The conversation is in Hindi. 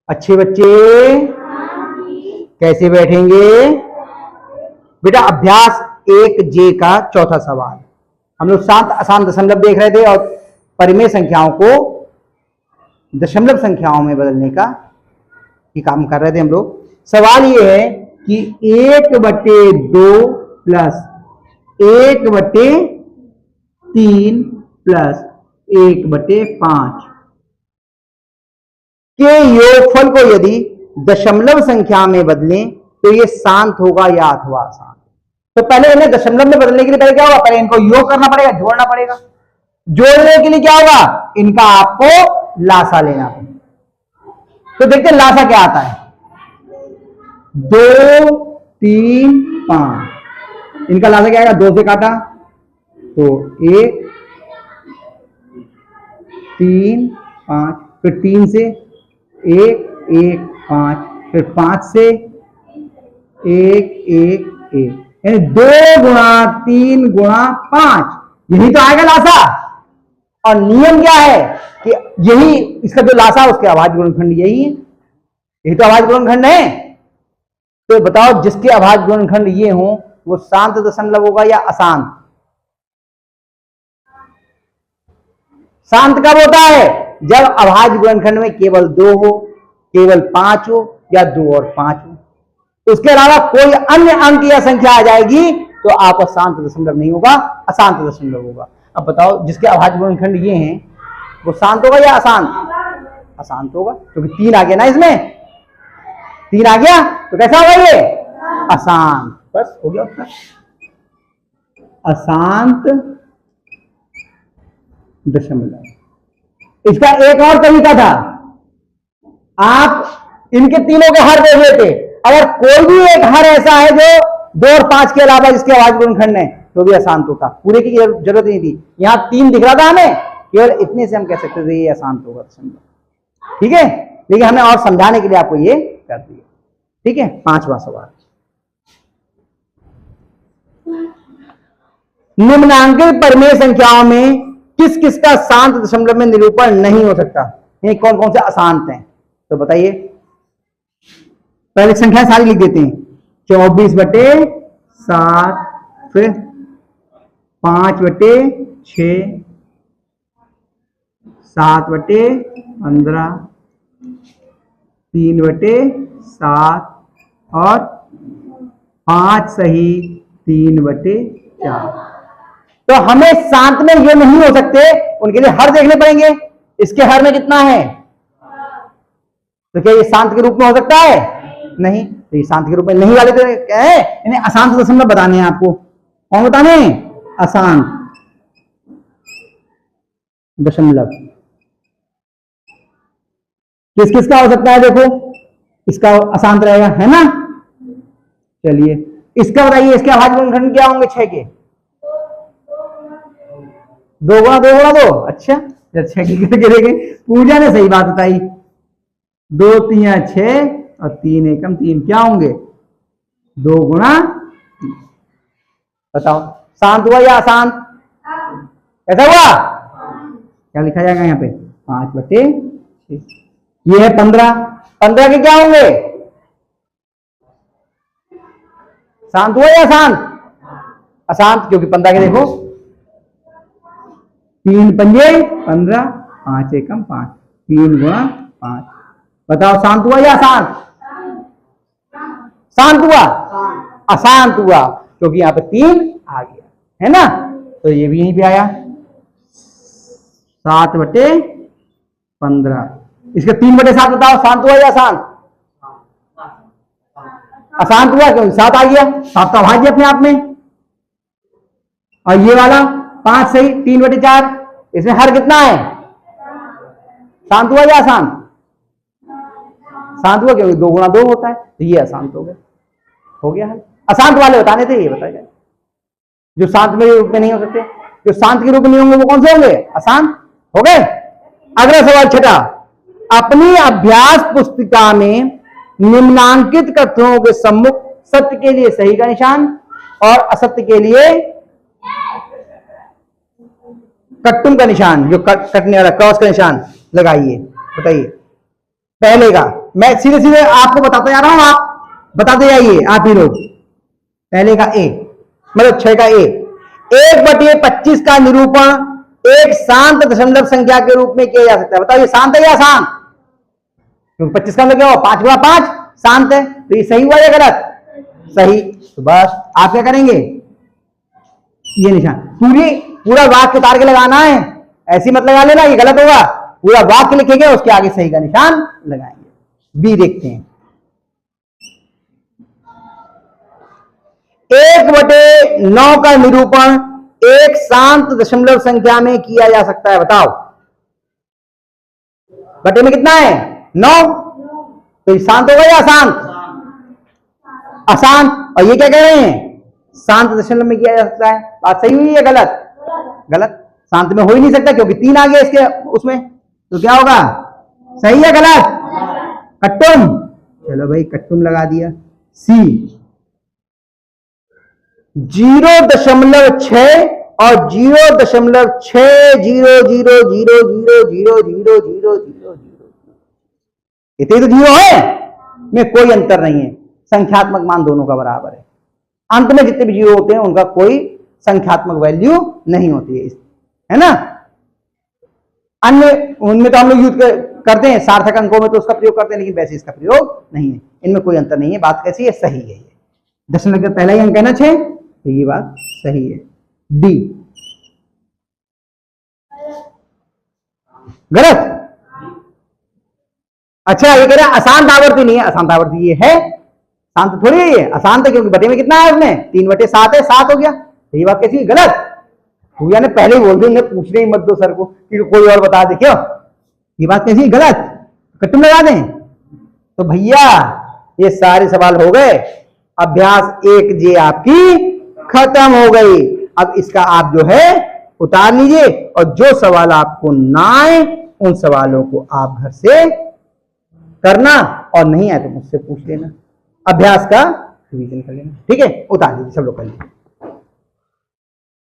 अच्छे बच्चे कैसे बैठेंगे? बेटा अभ्यास 1J का चौथा सवाल। हम लोग शांत अशांत दशमलव देख रहे थे और परिमेय संख्याओं को दशमलव संख्याओं में बदलने का ये काम कर रहे थे हम लोग। सवाल ये है कि 1/2 प्लस 1/3 प्लस 1/5 के योगफल को यदि दशमलव संख्या में बदलें तो ये शांत होगा या अथवा अशांत। तो पहले इन्हें दशमलव में बदलने के लिए पहले क्या होगा? पहले इनको योग करना पड़ेगा, जोड़ना पड़ेगा। जोड़ने के लिए क्या होगा? इनका आपको लासा लेना पड़ेगा। तो देखते हैं लासा क्या आता है। 2, 3, 5। इनका लासा क्या आएगा? 2 से काटा तो 1, 3, 5, फिर 3 से 1, 1, 5, फिर 5 से 1, 1, 1, यानी 2 गुणा 3 गुणा 5, यही तो आएगा लासा। और नियम क्या है कि यही इसका जो लासा है उसके अभाज्य गुणनखंड यही है। यही तो अभाज्य गुणनखंड है। तो बताओ जिसके अभाज्य गुणनखंड ये हो वो शांत दशमलव होगा या अशांत? शांत कब होता है? जब अभाज्य गुणनखंड में केवल 2 हो, केवल 5 हो या 2 और 5 हो। उसके अलावा कोई अन्य अंक या संख्या आ जाएगी तो आपका शांत दशमलव नहीं होगा, अशांत दशमलव होगा। अब बताओ जिसके अभाज्य गुणनखंड ये हैं वो शांत होगा या अशांत? अशांत होगा, क्योंकि 3 आ गया ना, इसमें 3 आ गया तो कैसा होगा ये? अशांत। बस हो गया उत्तर, अशांत दशमलव। इसका एक और तरीका था, आप इनके तीनों के हर देख लेते। अगर कोई भी एक हर ऐसा है जो 2 और 5 के अलावा जिसके अभाज्य गुणनखंड है तो भी अशांत होता। पूरे की जरूरत नहीं थी, यहां 3 दिख रहा था हमें, केवल इतने से हम कह सकते थे ये अशांत होगा दशमलव। ठीक है, लेकिन हमने और समझाने के लिए आपको ये कर दिया। ठीक है, 5वां सवाल। निम्नांकित परिमेय संख्याओं में किस किस का शांत दशमलव में निरूपण नहीं हो सकता? ये कौन कौन से अशांत हैं तो बताइए। पहले संख्या सारी लिख देते हैं। 24/7, फिर 5/6, 7/15, 3/7 और 5 सही 3/4। तो हमें शांत में ये नहीं हो सकते, उनके लिए हर देखने पड़ेंगे। इसके हर में कितना है? तो क्या ये शांत के रूप में हो सकता है? नहीं, तो ये शांत के रूप में नहीं वाले तो क्या है? इन्हें अशांत दशमलव बताने हैं आपको। कौन बताने हैं? अशांत दशमलव। किस किस का हो सकता है? देखो इसका अशांत रहेगा, है ना। चलिए इसका बताइए, इसके अभाज्य गुणनखंड क्या होंगे? 6 के 2 गुणा 2 गुणा 2। अच्छा, जब 6 की करके देखें। पूजा ने सही बात बताई, 2 3 6 और 3 एकम 3 क्या होंगे? 2 गुणा 3। बताओ शांत हुआ या अशांत? कैसा हुआ? क्या लिखा जाएगा यहाँ पे? 5/6। ये है 15। 15 के क्या होंगे? शांत हुआ या अशांत? अशांत, क्योंकि 15 के देखो 3 पंजे 15, 5 एकम 5, 3 गुणा 5। बताओ शांत हुआ या अशांत? शांत हुआ? अशांत हुआ, क्योंकि यहां पे 3 आ गया, है ना। तो ये भी यहीं पे आया 7/15। इसका 3/7 बताओ, शांत हुआ या अशांत? अशांत हुआ, क्योंकि 7 आ गया। 7 का अभाज्य अपने आप में। और ये वाला 5 सही 3/4, इसमें हर कितना है? शांत हुआ या अशांत? शांत हुआ, क्योंकि 2 गुणा 2 होता है, तो ये अशांत हो गया। हो गया हल। अशांत वाले बताने थे, ये बताया जो शांत में रूप में नहीं हो सकते। जो शांत के रूप में नहीं होंगे वो कौन से होंगे? अशांत हो गए। अगला सवाल 6। अपनी अभ्यास पुस्तिका में निम्नांकित कथनों के सम्मुख सत्य के लिए सही का निशान और असत्य के लिए कट्टुम का निशान, जो कटने वाला क्रॉस का निशान लगाइए। बताइए पहले का मैं सीधे सीधे आपको बताता जा रहा हूं, आप बताते जाइए आप ही लोग। पहले का ए मतलब 6 का ए, 1/25 का निरूपण एक शांत दशमलव संख्या के रूप में किया जा सकता है। बताओ ये शांत है या अशांत? क्योंकि 25 का मतलब क्या हुआ, 5 गुणा 5 शांत है, तो ये सही हुआ या गलत? सही। तो बस आप क्या करेंगे, ये निशान पूरा वाक्य उतार के लगाना है, ऐसी मत लगा लेना ये गलत होगा। पूरा वाक्य लिखेंगे उसके आगे सही का निशान लगाएंगे। बी देखते हैं, 1/9 का निरूपण एक शांत दशमलव संख्या में किया जा सकता है। बताओ बटे में कितना है, 9, तो ये शांत होगा या अशांत? अशांत। और ये क्या कह रहे हैं, शांत दशमलव में किया जा सकता है। बात सही हुई है गलत? गलत। शांत में हो ही नहीं सकता क्योंकि 3 आ गया इसके उसमें, तो क्या होगा, सही है गलत? कट्टुम। चलो भाई कट्टुम लगा दिया। सी 0.6 और 0.60000000000, इतने तो जीरो है, में कोई अंतर नहीं है, संख्यात्मक मान दोनों का बराबर है। अंत में जितने भी जीरो होते हैं उनका कोई संख्यात्मक वैल्यू नहीं होती है ना। अन्य उनमें तो हम लोग यूज करते हैं, सार्थक अंकों में तो उसका प्रयोग करते हैं, लेकिन वैसे इसका प्रयोग नहीं है। इनमें कोई अंतर नहीं है। बात कैसी है, सही है। दशमलव का पहला ही अंक है ना 6, तो ये बात सही है। डी गलत। अच्छा ये कह रहे हैं अशांत आवर्ती नहीं है, अशांत आवर्ती ये है, शांत थोड़ी है ये, अशांत है क्योंकि बटे में कितना है उसमें, 3/7 है, 7 हो गया। तो ये बात कैसी है, गलत। भैया ने पहले ही बोल दिया, पूछने ही मत दो सर को कि कोई और बता दे, क्यों ये बात कैसी है, गलत। कट्टुम लगा दें। तो भैया ये सारे सवाल हो गए, अभ्यास 1J आपकी खत्म हो गई। अब इसका आप जो है उतार लीजिए, और जो सवाल आपको ना आए उन सवालों को आप घर से करना, और नहीं आए तो मुझसे पूछ लेना, अभ्यास का रिवीजन कर लेना। ठीक है, उतार लीजिए सब लोग कर लीजिए।